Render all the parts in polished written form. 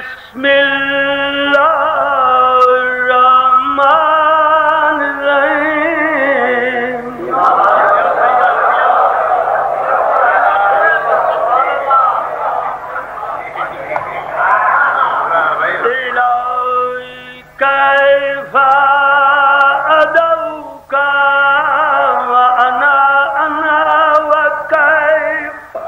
بسم اللہ الرحمن الرحیم الہی کیف ادعوک وانا وکیف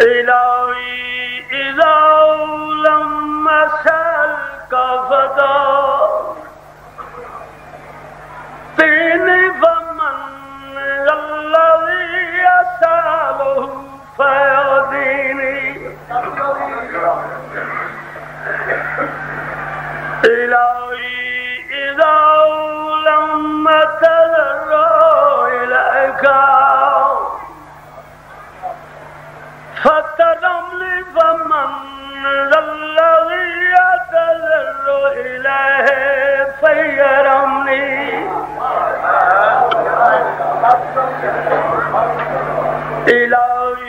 الہی اذا لم اسألک فدعتنی فمن الذی اسأله فیعطینی الہی اذا لم اتضرع الیک فترم لي فمن الذي يتضرع إليه فيرمني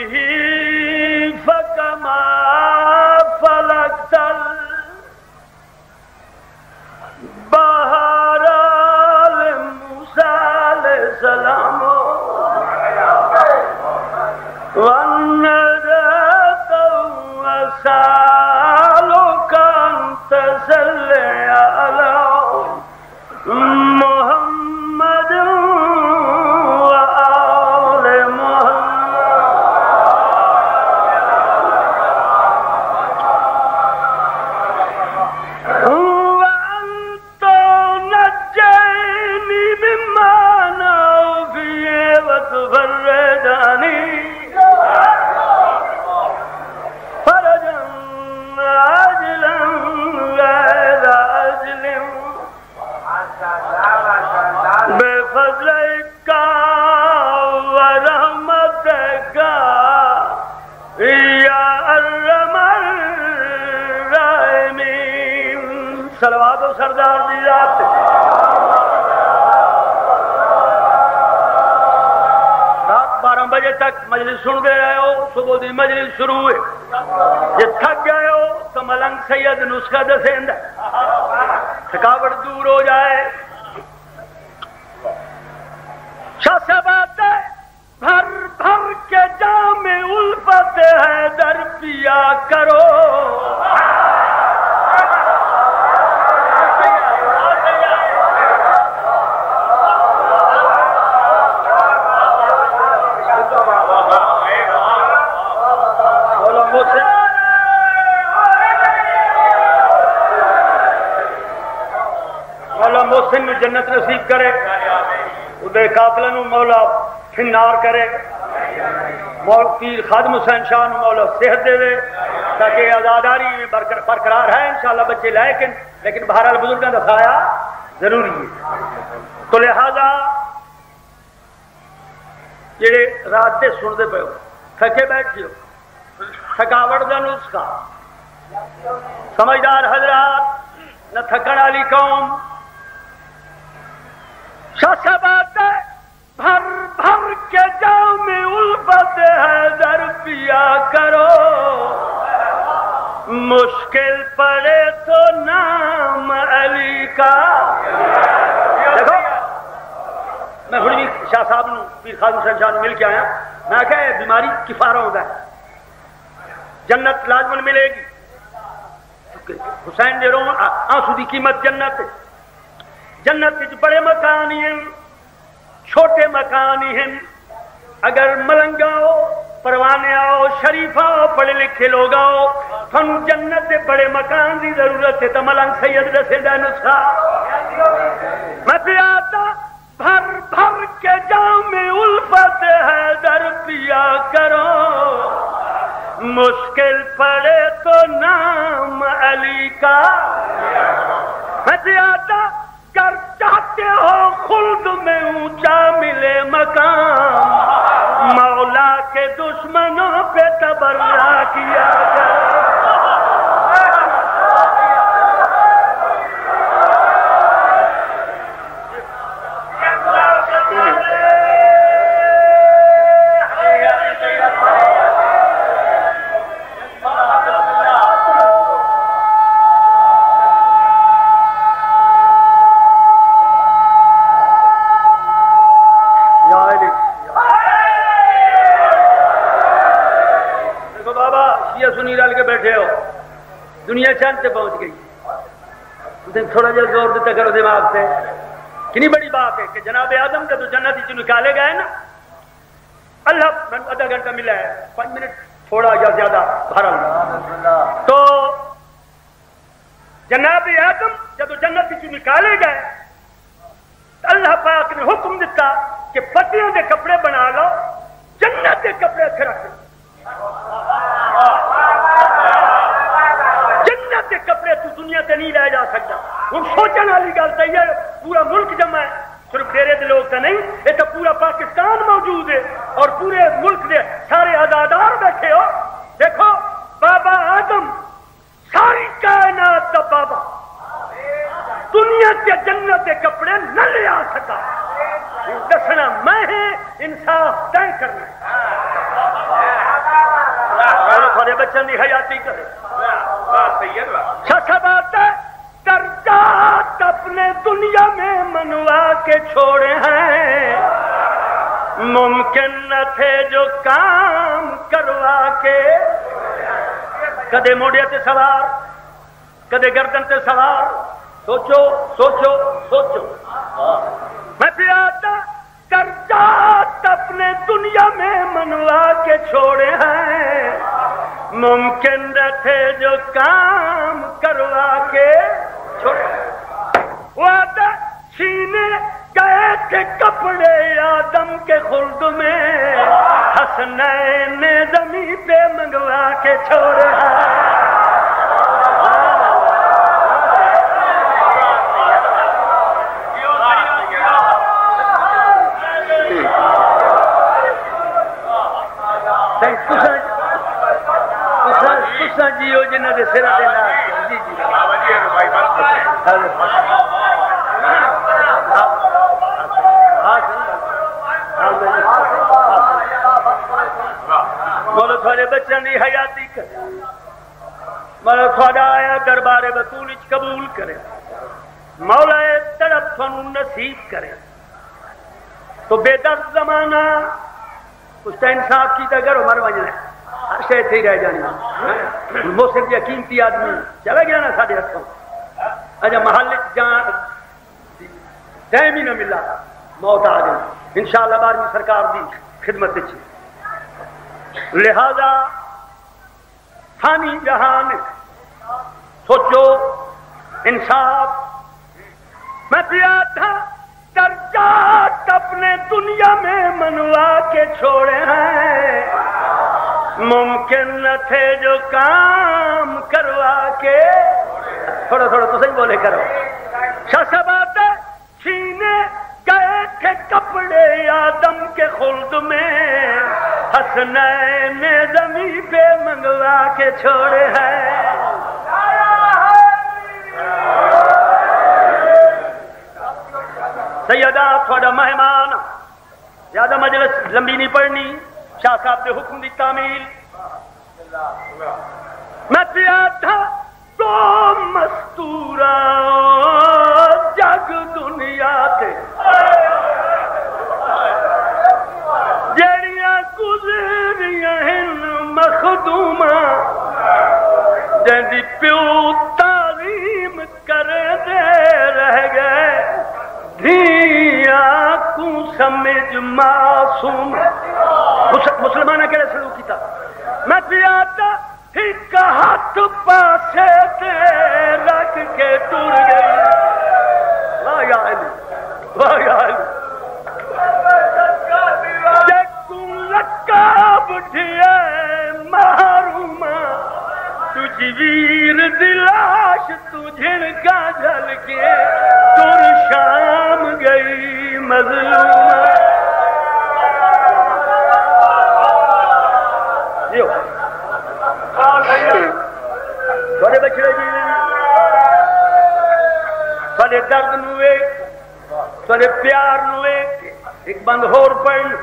إلهي فكما فلقت البحر لموسى عليه السلام سألك أن تصلي على محمد وآل محمد وأن تنجيني مما أنا فيه وتفردني بفضلك ورحمتك يا ارحم الراحمين صلوات و سردار دی ذات رات 12 بجے تک مجلس سن دے رہے ہو صبح دی مجلس شروع ہوئے جے تھک گئے ہو تو ملنگ سید نسخہ دسیں تھکاوٹ دور ہو جائے شاسبات بھر بھر کے جام الفت ہے در پیا کرو مولا محسن میں جنت نصیب کرے ادھر قاتلوں مولا فنار کرے پیر خادم حسین شاہ مولا صحت دے دے تاکہ آزاداری میں برقرار ہے انشاءاللہ بچے لیکن بہرحال بزرگوں کا سایہ ضروری ہے تو لہذا جڑے رات دے سنتے پے ہو تھکے بیٹھے ہو تھکاوٹ کا نسخہ سمجھدار حضرات نہ تھکن والی قوم شاسبات بھر بھر کے جام الفت ہے در پیا کرو مشکل پڑے تو نام علی کا دیکھو میں ہوں شاہ صاحب نو پیر خادم حسین شاہ مل کے آیا میں کہ بیماری کفارہ ہوتا ہے جنت لازمن ملے گی حسین دے رو آنسو دی قیمت جنت ہے جنت بڑے مکان ہیں چھوٹے مکان ہیں اگر ملنگا ہو پروانے آؤ شریفہ ہو پڑھے لکھے لوگ آؤ تھن جنت دے بڑے مکان دی ضرورت ہے تو ملنگ سید دسے دا نسخہ میں پیاتا بھر بھر کے جام الفت ہے در پیا کرو مشکل پڑے تو نام علی کا میں پیاتا کر چاہتے ہو خلد میں اونچا ملے مقام مولا کے دشمنوں پہ تبرہ کیا کر چند سے پہنچ گئی. تھوڑا جا زور دیتا کرو دماغ سے. کتنی بڑی بات ہے کہ جناب آدم کا تو جنت ہی نکالے گئے نا. اللہ آدھا گھنٹہ ملا ہے, 5 منٹ تھوڑا یا زیادہ بھرا. تو جناب آدم جب جنت ہی نکالے گئے اللہ پاک نے حکم دیتا کہ پتیوں کے کپڑے بنا لو, جنت کے کپڑے اتنے رکھ لو. جنت کے کپڑے تو دنیا سے نہیں لے جا سکتا. ہوں سوچنے والی گل صحیح ہے, پورا ملک جمع ہے, صرف ڈیرے دے لوگ تو نہیں, یہ تو پورا پاکستان موجود ہے اور پورے ملک دے سارے آزادار بیٹھے ہو. دیکھو بابا آدم ساری کائنات کا بابا دنیا کے جنت کے کپڑے نہ لے آ سکا. دسنا میں انصاف طے کرنا تھوڑے بچوں کی حیاتی کرے. سچا بات ہے, درجات اپنے دنیا میں منوا کے چھوڑے ہیں, ممکن نہ تھے جو کام کروا کے. کدے موڑے سے سوار, کدے گردن سے سوار. سوچو سوچو سوچو. میں پیادا درجات اپنے دنیا میں منوا کے چھوڑے ہیں, ممکن نہ تھے جو کام کروا کے چھوڑے. وعدہ چھینے گئے تھے کپڑے آدم کے خلد میں, حسنین نے زمین پہ منگوا کے چھوڑے ہیں. جیو جنہ دے سر دے لا. جی جی بولو تھوڑے بچوں کی حیاتی کرے, بولو تھوڑا آیا دربار بطول قبول کرے, مولا تڑپ تھانوں نصیب کرے. تو بے درد زمانہ کچھ تو انصاف کی تو کرو, مر وجنا ہر شے تھی رہ جانی. موسم کی قیمتی آدمی چلا گیا نا سارے ہاتھوں. اچھا محل جان ٹائم ہی نہ ملا, موت آ گئی. انشاءاللہ 12ویں سرکار دی خدمت چ. لہذا فانی جہان سوچو انصاف. میں پیا تھا درجات اپنے دنیا میں منوا کے چھوڑے ہیں, ممکن نہ تھے جو کام کروا کے. تھوڑا تھوڑا تو صحیح بولے کرو. شاہ بات ہے چھینے گئے تھے کپڑے آدم کے خلد میں, حسنین نے زمین پہ منگوا کے چھوڑے ہیں. سیدہ تھوڑا مہمان, زیادہ مجلس لمبی نہیں پڑنی, شاہ صاحب نے حکم دی تعمیل. میں پیا تھا دو مستورا جگ دنیا تے, جڑیاں گزریاں ہن مخدوما, جندی پیو تعظیم کر دے رہ گئے, دھیاں کو سمجھ معصوم. مسلمانہ کہڑے سلوک کیتا. میں پیادا ایک ہاتھ پاسے تے رکھ کے ٹر گئی. واہ یا علی, واہ یا علی. جکوں لقب ڈھیے محروما, تجھ ویر دلاش تجھن کا جھل کے تر شام گئی مظلومہ. تھوڑے بچڑے جی تھوڑے درد نو ویکھ, تھوڑے پیار نو ویکھ ایک بند ہور پڑھ.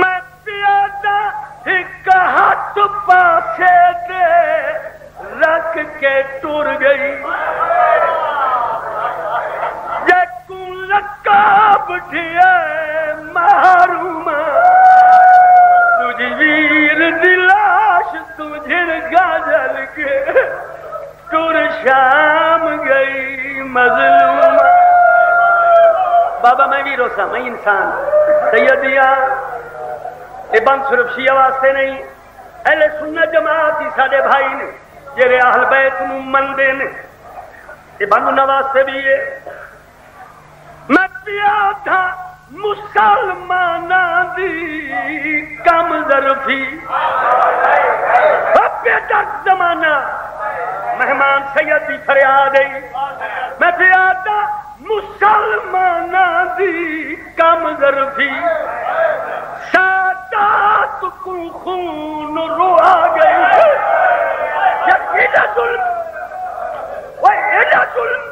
میں پیادا ایک ہاتھ پاسے دے رکھ کے ٹر گئی, جکوں لقب ڈھیے محروما, تجھ ویر دلاش تجھ کاجل کے ٹور شام گئی مظلوم. بابا میں بھی روسا میں انسان سیدیا یہ بند صرف شیعہ واسطے نہیں اہل سنت جماعت ہی ساڈے بھائی نے جڑے اہل بیت نو مندے نے یہ بند نہ واسطے بھی ہے. میں پیا تھا مسلماناں دی کم ظرفی بے تک زمانہ مہمان سید دی فریاد ہے. میں پیا تھا مسلماناں دی کم ظرفی سادات کو خون روا گئی. ایڈا ظلم وہ ایڈا ظلم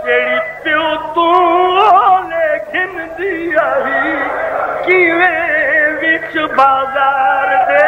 جیڑی پیو تو لیکن دی آئی کیویں وچ بازار دے